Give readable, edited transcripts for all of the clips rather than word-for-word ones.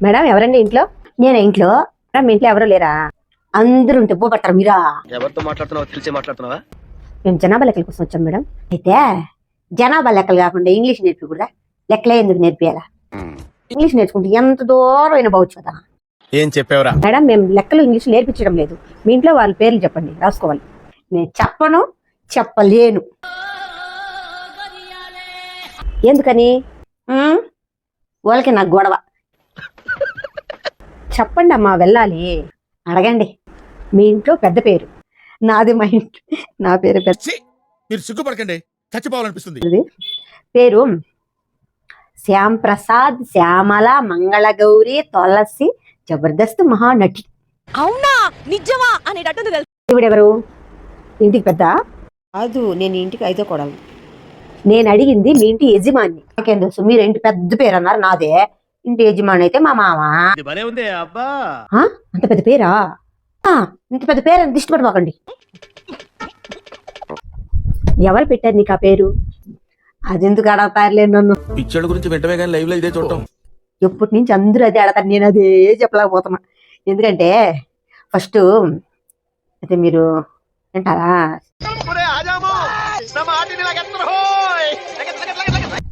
Madam ఎవరండి ఇంట్లో? నేనే ఇంట్లో. మేడం మీ ఇంట్లో ఎవరు లేరా? అందరూ ఉంటే పోపడతారు మీరా? ఎవరితో మాట్లాడుతున్నావో తెలిసే మాట్లాడుతున్నావా? మేము జనాభా లెక్కల కోసం వచ్చాం మేడం. అయితే జనాభా లెక్కలు కాకుండా ఇంగ్లీష్ నేర్పికూడదా? లెక్కలే ఎందుకు నేర్పియాలా? ఇంగ్లీష్ నేర్చుకుంటే ఎంత దూరం అయినా పోవచ్చు కదా. ఏం చెప్పావురా? మేడం మేము లెక్కలు ఇంగ్లీష్ నేర్పించడం లేదు. మీ ఇంట్లో వాళ్ళ పేర్లు చెప్పండి, రాసుకోవాలి. నేను చెప్పను, చెప్పలేను. ఎందుకని? వాళ్ళకి నాకు గొడవ. చెప్పండి అమ్మా, వెళ్ళాలి. అడగండి. మీ ఇంట్లో పెద్ద పేరు, నాది మా ఇంట్లో నా పేరు పెద్ద. మీరు సిగ్గుపడకండి, చచ్చిపోవాలనిపిస్తుంది. పేరు శ్యామ్ ప్రసాద్, శ్యామల, మంగళగౌరి, తులసి, జబర్దస్త్ మహానటి. అవునా నిజమా అనేటట్టు తెలుసు. ఇవిడెవరు? ఇంటికి పెద్ద కాదు, నేను ఇంటికి ఐదో కోడలు. నేను అడిగింది మీ ఇంటి యజమాని. నాకేం తెలుసు? మీరు ఇంటి పెద్ద పేరు అన్నారు, నాదే. ఇంటి యజమాని అయితే మా మామ. అంత పెద్ద పేరా? ఇంత పెద్ద పేరు అని దిష్టి పడిపోకండి. ఎవరు పెట్టారు నీకు ఆ పేరు? అదెందుకు అడగతారులే నన్ను. పిచ్చోళ్ళ గురించి వెంటనే కానీ లైవ్ లో ఇదే చూడటం. ఎప్పటి నుంచి అందరూ అదే అడతారు, నేను అదే చెప్పలేకపోతున్నా. ఎందుకంటే ఫస్ట్ అయితే మీరు వింటారా?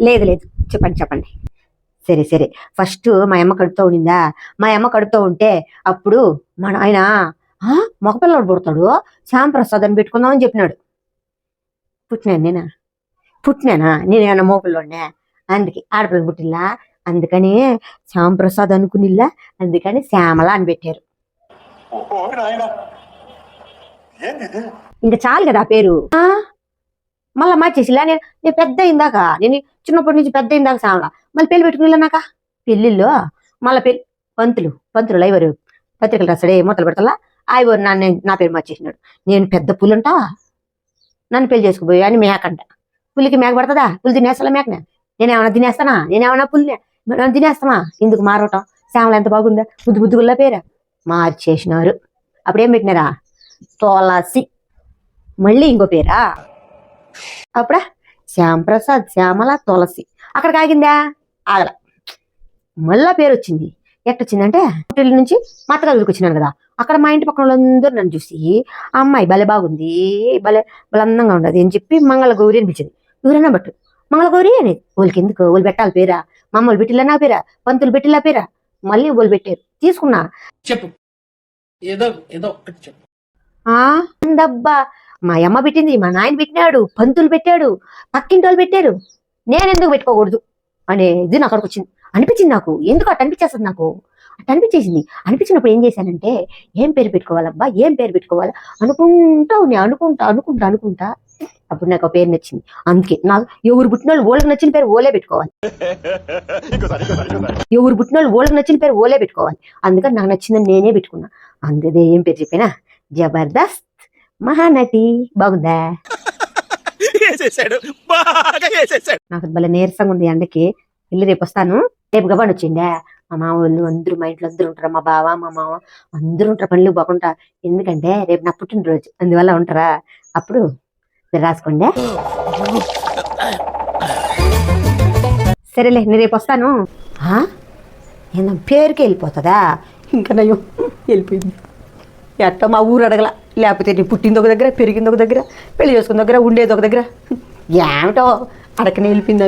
లేదు లేదు, చెప్పండి చెప్పండి. సరే సరే, ఫస్ట్ మా అమ్మ కడుపుతో ఉండిందా? మా అమ్మ కడుపుతో ఉంటే అప్పుడు మా నాయన మగపిల్లడు పుడతాడు, శ్యామ్ ప్రసాద్ అని పెట్టుకుందామని చెప్పినాడు. పుట్టినానా నేనేమన్నా మోపిల్లోనే? అందుకే ఆడపిల్ల పుట్టిల్లా, అందుకని శ్యామ్ ప్రసాద్ అనుకునిల్లా, అందుకని శ్యామల అని పెట్టారు. ఇంకా చాలు కదా పేరు. మళ్ళీ మార్చేసిలా. నేను పెద్ద అయిందాక, నేను చిన్నప్పటి నుంచి పెద్ద అయిందాక శ్యామల. మళ్ళీ పెళ్లి పెట్టుకునిలా నాక పెళ్ళిళ్ళు. మళ్ళీ పంతులు లైవరు పత్రికలు రాస్తాడే, మూతలు పెడతలా ఆయవరు నా పేరు మార్చేసినాడు. నేను పెద్ద పుల్లుంటా, నన్ను పెళ్లి చేసుకుపోయి అని మేకంట. పులికి మేక పడుతుందా? పులి తినేస్తా మేకనే. నేనేమన్నా తినేస్తానా? నేనేమన్నా పుల్లినే మనం తినేస్తామా? ఎందుకు మారవటం? శ్యామల ఎంత బాగుందా, ముద్దుగుల్లా పేరా మార్చేసినారు. అప్పుడేం పెట్టినారా? తులసి. మళ్ళీ ఇంకో పేరా? అప్పుడా శ్యామ్ ప్రసాద్, శ్యామల, తులసి. అక్కడికి ఆగిందా? ఆగల. మళ్ళా పేరు వచ్చింది. ఎట్టొచ్చిందంటే పుట్టిల్లు నుంచి మా అత్తగారికి వచ్చినాను కదా, అక్కడ మా ఇంటి పక్కన వాళ్ళందరూ నన్ను చూసి ఆ అమ్మాయి భలే బాగుంది, భలే అందంగా ఉండదు అని చెప్పి మంగళగౌరి అనిపించింది. ఎవరైనా బట్టు మంగళగౌరి అనేది. వాళ్ళకి ఎందుకు? వాళ్ళు పెట్టాలి పేరా? మమ్మల్ని పెట్టిల్లా నా పేరా? పంతులు పెట్టిల్లా పేరా? మళ్ళీ వాళ్ళు పెట్టారు, తీసుకున్నా. చెప్పు, ఏదో ఒక్కటి చెప్పు. అందబ్బా, మా అమ్మ పెట్టింది, మా నాయన పెట్టినాడు, పంతులు పెట్టాడు, పక్కింటి వాళ్ళు పెట్టారు, నేను ఎందుకు పెట్టుకోకూడదు అనేది నాకు అక్కడికి వచ్చింది. అనిపించింది నాకు. ఎందుకు అట్ట అనిపించేస్తుంది నాకు? అట్ట అనిపించేసింది. అనిపించినప్పుడు ఏం చేశానంటే, ఏం పేరు పెట్టుకోవాలబ్బా, ఏం పేరు పెట్టుకోవాలి అనుకుంటా అప్పుడు నాకు పేరు నచ్చింది. అందుకే నాకు ఎవరు పుట్టిన వాళ్ళు ఓళ్ళకి నచ్చిన పేరు ఓలే పెట్టుకోవాలి. అందుకని నాకు నచ్చిందని నేనే పెట్టుకున్నా. అందుకే ఏం పేరు చెప్పినా? జబర్దస్త్ మహానటి. బాగుందా? నాకు భలే నీరసంగా ఉంది ఎండకి. వెళ్ళి రేపు వస్తాను. రేపు గబాన్ వచ్చిండే మా మామ వాళ్ళు అందరూ, మా ఇంట్లో అందరూ ఉంటారా, మా బావ మా మామ అందరూ ఉంటారు. పనులు బాగుంటా, ఎందుకంటే రేపు నా పుట్టినరోజు, అందువల్ల ఉంటారా. అప్పుడు మీరు రాసుకోండి. సరేలే, నేను రేపు వస్తాను. ఏందో పేరుకే వెళ్ళిపోతుందా? ఇంకా నయం వెళ్ళిపోయింది. ఎట్ట మా ఊరు అడగల, లేకపోతే నీ పుట్టింది ఒక దగ్గర, పెరిగింది ఒక దగ్గర, పెళ్లి చేసుకున్న దగ్గర, ఉండేది ఒక దగ్గర. ఏమిటో అడగనే వెళ్ళిపోయింది.